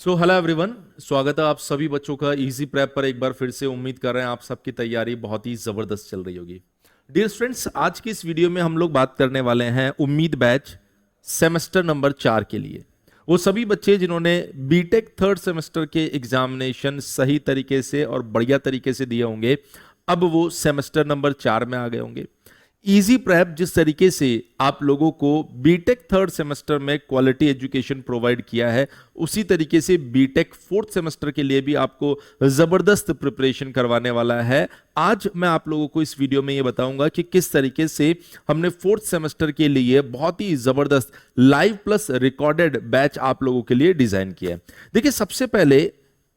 Hello everyone, स्वागत है आप सभी बच्चों का इजी प्रेप पर। एक बार फिर से उम्मीद कर रहे हैं आप सबकी तैयारी बहुत ही जबरदस्त चल रही होगी। डियर स्टूडेंट्स, आज की इस वीडियो में हम लोग बात करने वाले हैं उम्मीद बैच सेमेस्टर नंबर 4 के लिए। वो सभी बच्चे जिन्होंने बीटेक थर्ड सेमेस्टर के एग्जामिनेशन सही तरीके से और बढ़िया तरीके से दिए होंगे, अब वो सेमेस्टर नंबर 4 में आ गए होंगे। इजी प्रेप जिस तरीके से आप लोगों को बीटेक थर्ड सेमेस्टर में क्वालिटी एजुकेशन प्रोवाइड किया है, उसी तरीके से बीटेक फोर्थ सेमेस्टर के लिए भी आपको जबरदस्त प्रिपरेशन करवाने वाला है। आज मैं आप लोगों को इस वीडियो में ये बताऊंगा कि किस तरीके से हमने फोर्थ सेमेस्टर के लिए बहुत ही जबरदस्त लाइव प्लस रिकॉर्डेड बैच आप लोगों के लिए डिजाइन किया है। देखिए, सबसे पहले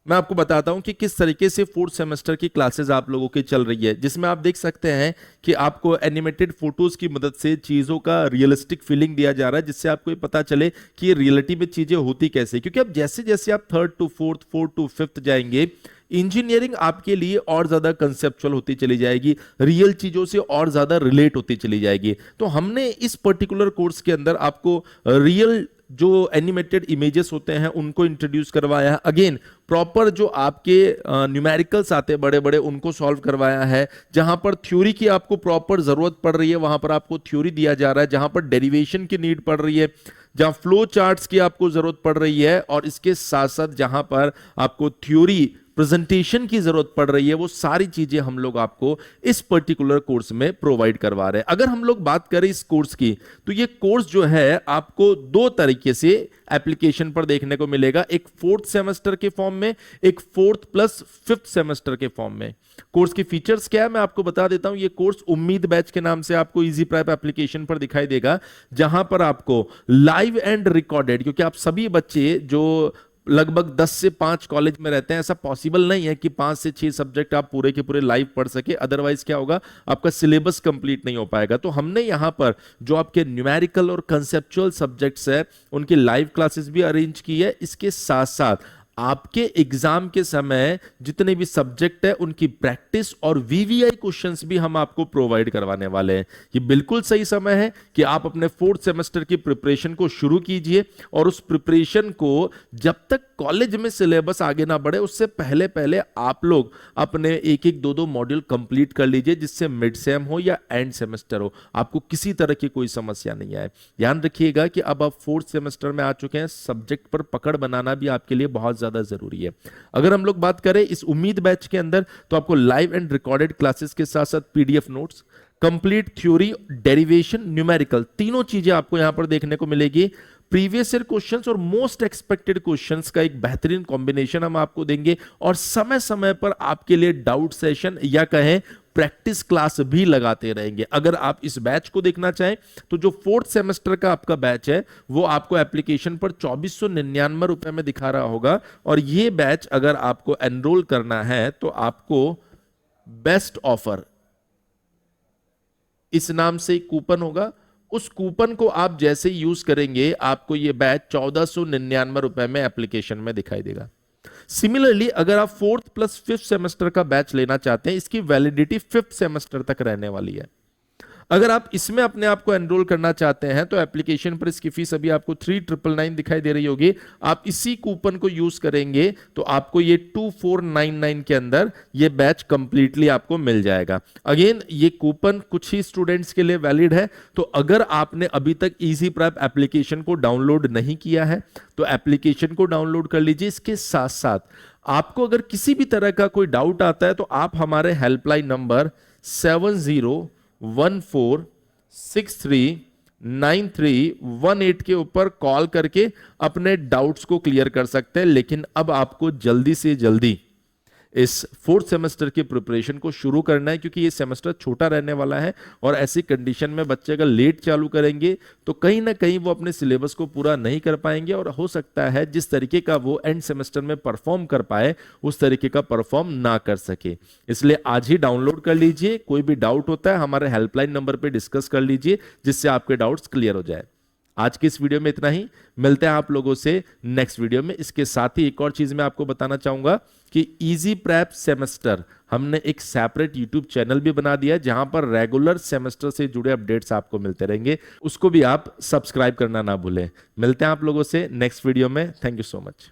मैं आपको बताता हूं कि किस तरीके से फोर्थ सेमेस्टर की क्लासेस आप लोगों की चल रही है, जिसमें आप देख सकते हैं कि आपको एनिमेटेड फोटोज की मदद से चीजों का रियलिस्टिक फीलिंग दिया जा रहा है, जिससे आपको ये पता चले कि ये रियलिटी में चीजें होती कैसे। क्योंकि अब जैसे जैसे आप third to fourth, fourth to fifth जाएंगे, इंजीनियरिंग आपके लिए और ज्यादा कंसेप्चुअल होती चली जाएगी, रियल चीजों से और ज्यादा रिलेट होती चली जाएगी। तो हमने इस पर्टिकुलर कोर्स के अंदर आपको रियल जो एनिमेटेड इमेजेस होते हैं उनको इंट्रोड्यूस करवाया है। अगेन प्रॉपर जो आपके न्यूमेरिकल्स आते हैं बड़े बड़े, उनको सॉल्व करवाया है। जहां पर थ्योरी की आपको प्रॉपर जरूरत पड़ रही है, वहां पर आपको थ्योरी दिया जा रहा है। जहां पर डेरिवेशन की नीड पड़ रही है, जहां फ्लो चार्ट्स की आपको जरूरत पड़ रही है, और इसके साथ साथ जहां पर आपको थ्योरी प्रेजेंटेशन की जरूरत पड़ रही है, वो सारी चीजें हम लोग आपको इस पर्टिकुलर कोर्स में प्रोवाइड करवा रहे हैं। अगर हम लोग बात करें इस कोर्स की, तो ये कोर्स जो है आपको दो तरीके से एप्लीकेशन पर देखने को मिलेगा, एक फोर्थ सेमेस्टर के फॉर्म में, एक फोर्थ प्लस फिफ्थ सेमेस्टर के फॉर्म में। कोर्स की फीचर्स क्या है मैं आपको बता देता हूं। ये कोर्स उम्मीद बैच के नाम से आपको इजी प्रेप एप्लीकेशन पर दिखाई देगा, जहां पर आपको लाइव एंड रिकॉर्डेड, क्योंकि आप सभी बच्चे जो लगभग 10 से 5 कॉलेज में रहते हैं, ऐसा पॉसिबल नहीं है कि 5 से 6 सब्जेक्ट आप पूरे के पूरे लाइव पढ़ सके। अदरवाइज क्या होगा, आपका सिलेबस कंप्लीट नहीं हो पाएगा। तो हमने यहां पर जो आपके न्यूमेरिकल और कंसेप्चुअल सब्जेक्ट्स है, उनकी लाइव क्लासेस भी अरेंज की है। इसके साथ साथ आपके एग्जाम के समय जितने भी सब्जेक्ट है उनकी प्रैक्टिस और वीवीआई क्वेश्चंस भी हम आपको प्रोवाइड करवाने वाले हैं। ये बिल्कुल सही समय है कि आप अपने फोर्थ सेमेस्टर की प्रिपरेशन को शुरू कीजिए, और उस प्रिपरेशन को जब तक कॉलेज में सिलेबस आगे ना बढ़े, उससे पहले पहले आप लोग अपने एक एक दो दो मॉड्यूल कंप्लीट कर लीजिए, जिससे मिड सेम हो या एंड सेमेस्टर हो, आपको किसी तरह की कोई समस्या नहीं आए। ध्यान रखिएगा कि अब आप फोर्थ सेमेस्टर में आ चुके हैं, सब्जेक्ट पर पकड़ बनाना भी आपके लिए बहुत ज्यादा जरूरी है। अगर हम लोग बात करें इस उम्मीद बैच के अंदर, तो आपको लाइव एंड रिकॉर्डेड क्लासेस के साथ साथ PDF notes, complete theory, derivation, numerical, तीनों चीजें आपको यहां पर देखने को मिलेगी। प्रीवियस ईयर क्वेश्चंस और मोस्ट एक्सपेक्टेड क्वेश्चंस का एक बेहतरीन कॉम्बिनेशन हम आपको देंगे, और समय समय पर आपके लिए डाउट सेशन या कहें प्रैक्टिस क्लास भी लगाते रहेंगे। अगर आप इस बैच को देखना चाहें, तो जो फोर्थ सेमेस्टर का आपका बैच है वो आपको एप्लीकेशन पर 2499 रुपए में दिखा रहा होगा, और ये बैच अगर आपको एनरोल करना है तो आपको बेस्ट ऑफर इस नाम से एक कूपन होगा। उस कूपन को आप जैसे यूज करेंगे, आपको यह बैच 1499 रुपए में एप्लीकेशन में दिखाई देगा। सिमिलरली अगर आप फोर्थ प्लस फिफ्थ सेमेस्टर का बैच लेना चाहते हैं, इसकी वैलिडिटी फिफ्थ सेमेस्टर तक रहने वाली है। अगर आप इसमें अपने आप को एनरोल करना चाहते हैं, तो एप्लीकेशन पर इसकी फीस अभी आपको 3999 दिखाई दे रही होगी। आप इसी कूपन को यूज करेंगे तो आपको ये 2499 के अंदर ये बैच कंप्लीटली आपको मिल जाएगा। अगेन ये कूपन कुछ ही स्टूडेंट्स के लिए वैलिड है, तो अगर आपने अभी तक इजी प्रेप एप्लीकेशन को डाउनलोड नहीं किया है, तो एप्लीकेशन को डाउनलोड कर लीजिए। इसके साथ साथ आपको अगर किसी भी तरह का कोई डाउट आता है, तो आप हमारे हेल्पलाइन नंबर 7014639318 के ऊपर कॉल करके अपने डाउट्स को क्लियर कर सकते हैं। लेकिन अब आपको जल्दी से जल्दी इस फोर्थ सेमेस्टर की प्रिपरेशन को शुरू करना है, क्योंकि ये सेमेस्टर छोटा रहने वाला है, और ऐसी कंडीशन में बच्चे अगर लेट चालू करेंगे तो कहीं ना कहीं वो अपने सिलेबस को पूरा नहीं कर पाएंगे, और हो सकता है जिस तरीके का वो एंड सेमेस्टर में परफॉर्म कर पाए, उस तरीके का परफॉर्म ना कर सके। इसलिए आज ही डाउनलोड कर लीजिए। कोई भी डाउट होता है हमारे हेल्पलाइन नंबर पर डिस्कस कर लीजिए, जिससे आपके डाउट्स क्लियर हो जाए। आज की इस वीडियो में इतना ही, मिलते हैं आप लोगों से नेक्स्ट वीडियो में। इसके साथ ही एक और चीज मैं आपको बताना चाहूंगा कि इजी प्रेप सेमेस्टर हमने एक सेपरेट यूट्यूब चैनल भी बना दिया है, जहां पर रेगुलर सेमेस्टर से जुड़े अपडेट्स आपको मिलते रहेंगे। उसको भी आप सब्सक्राइब करना ना भूलें। मिलते हैं आप लोगों से नेक्स्ट वीडियो में। Thank you so much.